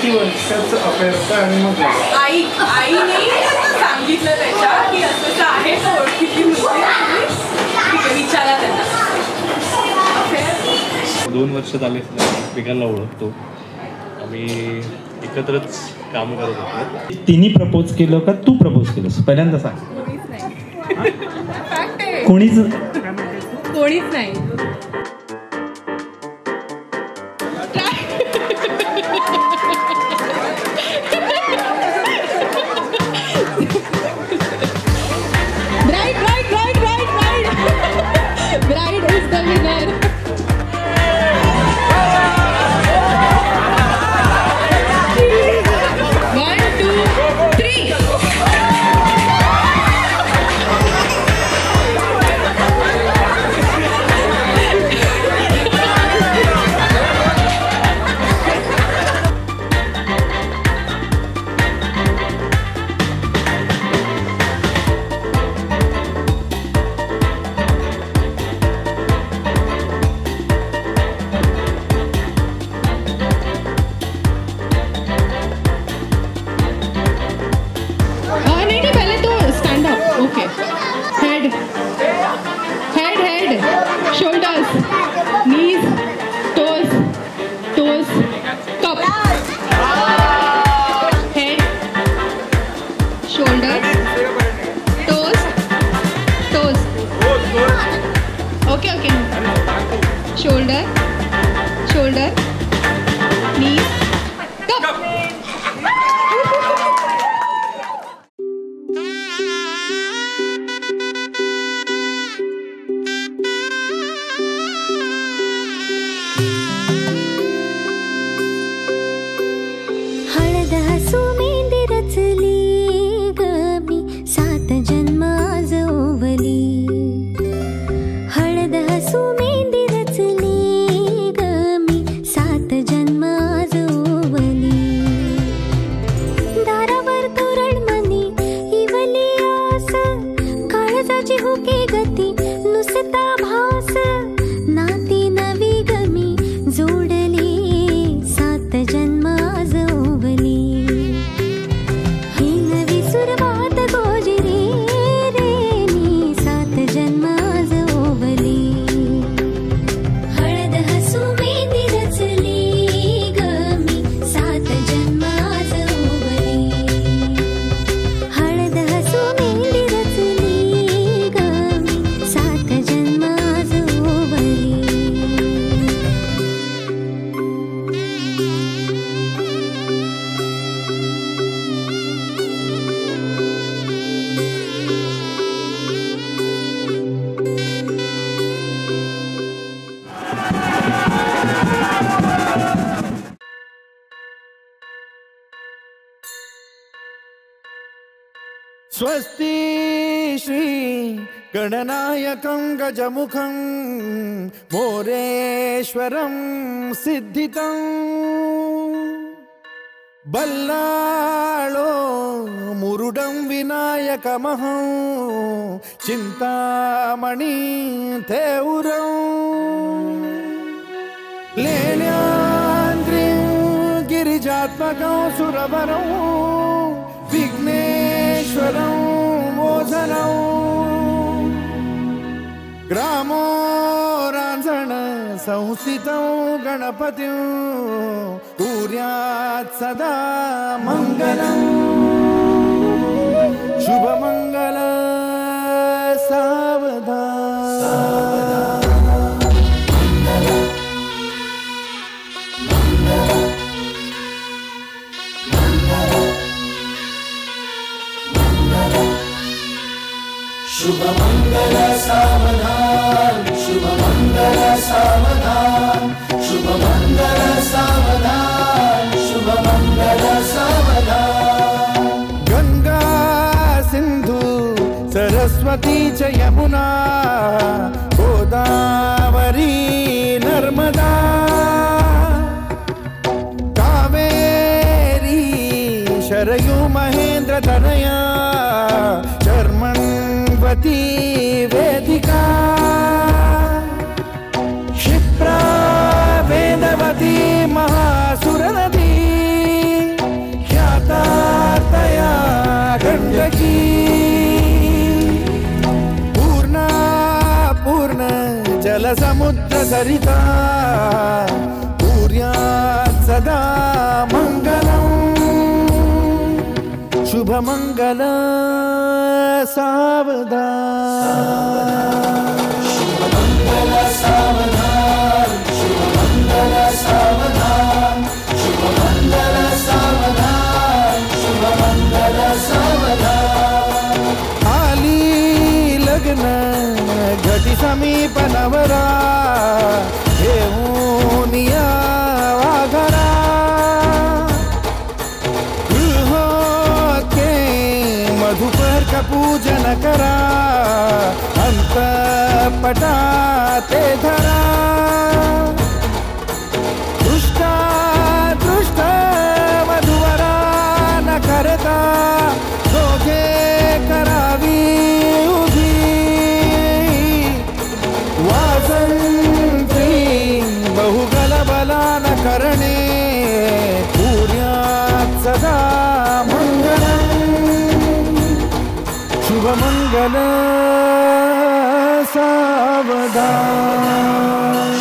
किती वर्षाचं अफेअर होतं आणि मग आईने सांगितलं त्याच्या की असं आहे तो ओळखीची मुलगी विचारा त्यांना. 2 वर्ष झाले एकमेकांना ओळखतो. आम्ही एकत्रच काम करत होतो. तिने प्रपोज केलं का तू प्रपोज केलंस पहिल्यांदा सांग. कोणीच नाही. Bride is the winner. Shoulders, knees, toes, cup. Head, shoulders, toes. Okay. Shoulder, knees, cup. स्वस्ति श्री गणनायकं गजमुखं मोरेश्वरं सिद्धितं बल्लाळो मुरुडं विनायकमहं चिंतामणि थेउरं लेण्याद्रिं गिरिजात्मकं सुरवरं विघ्नेश्वरं मोझनं ग्रामो रांझण संस्थितं गणपतिं कुर्यात् सदा मंगलं शुभमंगल सावधान शुभमंगल सावधान शुभमंगल सावधान शुभमंगल सावधान शुभमंगल सावधान गंगा सिंधु सरस्वती च यमुना गोदावरी नर्मदा कावेरी शरयू महेंद्र तनया चर्मण्वती वेदिका क्षिप्रा वेदवती महासुर नदी जलसमुद्र सरिता कुर्यात् सदा मङ्गलम् शुभमङ्गल सावधान शुभमङ्गल सावधान शुभमङ्गल सावधान शुभमङ्गल सावधान शुभमङ्गल सावधान आली लग्न घटी समीप नवरा घेऊन या वाघरा गृहोके मधुपर का पूजन करा अंतपटा ते धरा दृष्टा दृष्ट मधुवरा न करता दोघे करावी उभी वासंती बहुगलबला न करणे पूर्यात् सदा मङ्गलम् शुभमङ्गल सावधान